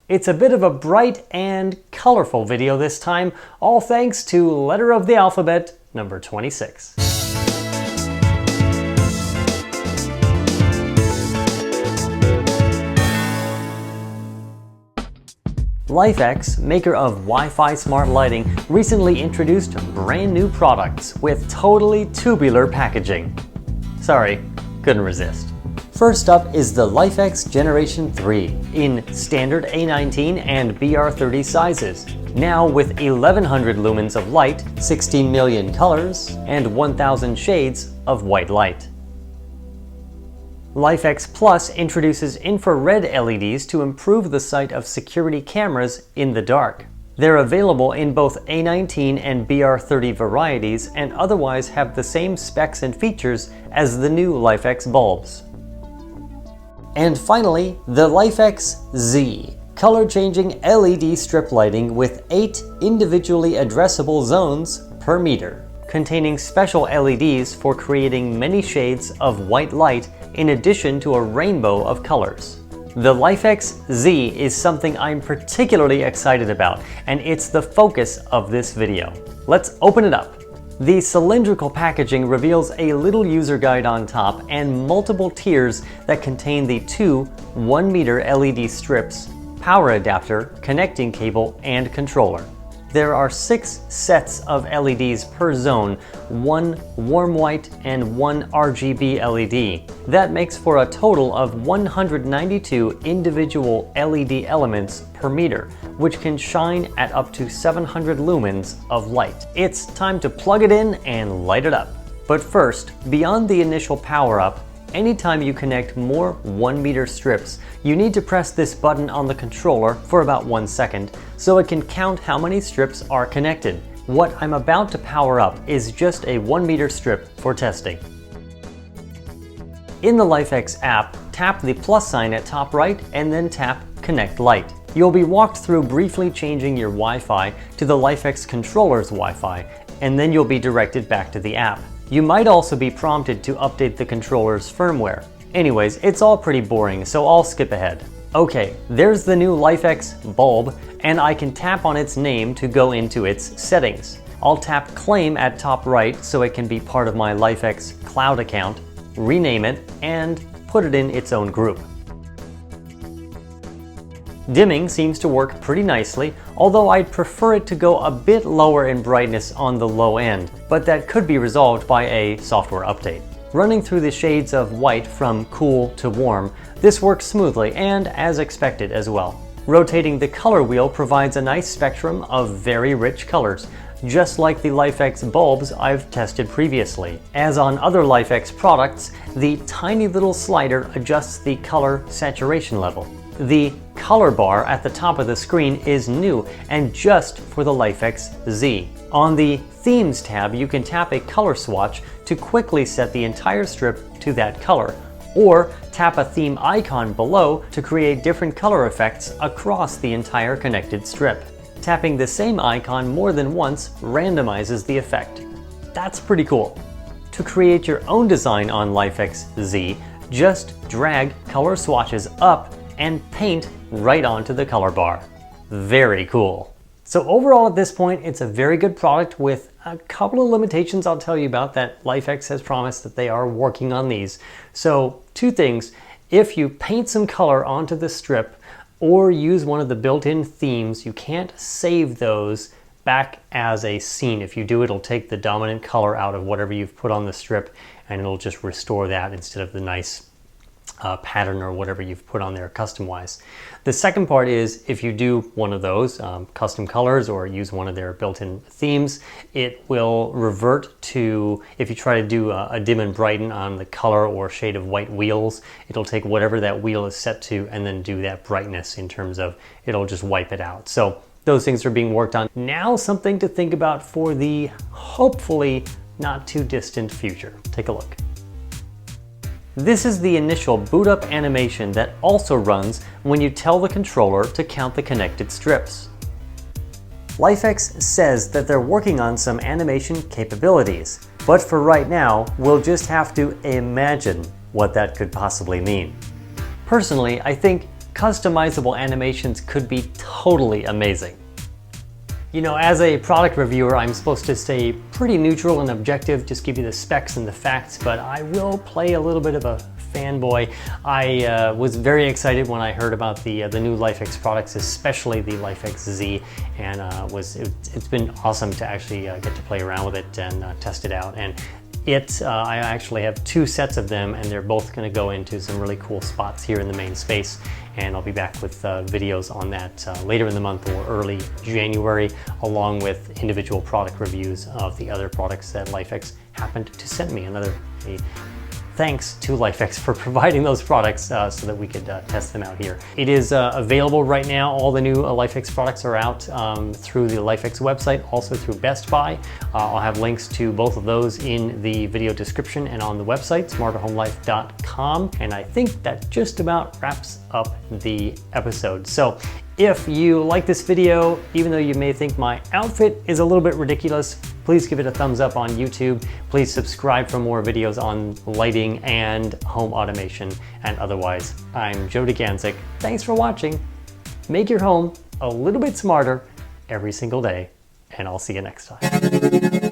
It's a bit of a bright and colorful video this time, all thanks to letter of the alphabet number 26. LIFX, maker of Wi-Fi smart lighting, recently introduced brand new products with totally tubular packaging. Sorry, couldn't resist. First up is the LIFX Generation 3 in standard A19 and BR30 sizes, now with 1100 lumens of light, 16 million colors, and 1000 shades of white light. LIFX Plus introduces infrared LEDs to improve the sight of security cameras in the dark. They're available in both A19 and BR30 varieties and otherwise have the same specs and features as the new LIFX bulbs. And finally, the LIFX Z, color-changing LED strip lighting with 8 individually addressable zones per meter, containing special LEDs for creating many shades of white light in addition to a rainbow of colors. The LIFX Z is something I'm particularly excited about, and it's the focus of this video. Let's open it up. The cylindrical packaging reveals a little user guide on top and multiple tiers that contain the two 1 meter LED strips, power adapter, connecting cable, and controller. There are 6 sets of LEDs per zone, 1 warm white and 1 RGB LED. That makes for a total of 192 individual LED elements per meter, which can shine at up to 700 lumens of light. It's time to plug it in and light it up. But first, beyond the initial power up, anytime you connect more 1 meter strips, you need to press this button on the controller for about 1 second so it can count how many strips are connected. What I'm about to power up is just a 1 meter strip for testing. In the LIFX app, tap the plus sign at top right and then tap Connect Light. You'll be walked through briefly changing your Wi-Fi to the LIFX controller's Wi-Fi, and then you'll be directed back to the app. You might also be prompted to update the controller's firmware. Anyways, it's all pretty boring, so I'll skip ahead. Okay, there's the new LIFX bulb, and I can tap on its name to go into its settings. I'll tap Claim at top right so it can be part of my LIFX cloud account, rename it, and put it in its own group. Dimming seems to work pretty nicely, although I'd prefer it to go a bit lower in brightness on the low end, but that could be resolved by a software update. Running through the shades of white from cool to warm, this works smoothly and as expected as well. Rotating the color wheel provides a nice spectrum of very rich colors, just like the LIFX bulbs I've tested previously. As on other LIFX products, the tiny little slider adjusts the color saturation level. The color bar at the top of the screen is new and just for the LIFX Z. On the Themes tab, you can tap a color swatch to quickly set the entire strip to that color, or tap a theme icon below to create different color effects across the entire connected strip. Tapping the same icon more than once randomizes the effect. That's pretty cool. To create your own design on LIFX Z, just drag color swatches up and paint right onto the color bar. Very cool. So overall at this point, it's a very good product with a couple of limitations I'll tell you about that LIFX has promised that they are working on these. So 2 things, if you paint some color onto the strip or use one of the built-in themes, you can't save those back as a scene. If you do, it'll take the dominant color out of whatever you've put on the strip and it'll just restore that instead of the nice pattern or whatever you've put on there custom-wise. The second part is if you do one of those custom colors or use one of their built-in themes, it will revert to, if you try to do a dim and brighten on the color or shade of white wheels, it'll take whatever that wheel is set to and then do that brightness in terms of it'll just wipe it out. So those things are being worked on. Now something to think about for the hopefully not too distant future. Take a look. This is the initial boot up animation that also runs when you tell the controller to count the connected strips. LIFX says that they're working on some animation capabilities, but for right now, we'll just have to imagine what that could possibly mean. Personally, I think customizable animations could be totally amazing. You know, as a product reviewer, I'm supposed to stay pretty neutral and objective, just give you the specs and the facts, but I will play a little bit of a fanboy. I was very excited when I heard about the new LIFX products, especially the LIFX Z, and it's been awesome to actually get to play around with it and test it out. And I actually have 2 sets of them, and they're both going to go into some really cool spots here in the main space, and I'll be back with videos on that later in the month or early January, along with individual product reviews of the other products that LIFX happened to send me. Thanks to LIFX for providing those products so that we could test them out here. It is available right now. All the new LIFX products are out through the LIFX website, also through Best Buy. I'll have links to both of those in the video description and on the website, smarterhomelife.com. And I think that just about wraps up the episode. So if you like this video, even though you may think my outfit is a little bit ridiculous, please give it a thumbs up on YouTube. Please subscribe for more videos on lighting and home automation. And otherwise, I'm Joe DeGanzik. Thanks for watching. Make your home a little bit smarter every single day, and I'll see you next time.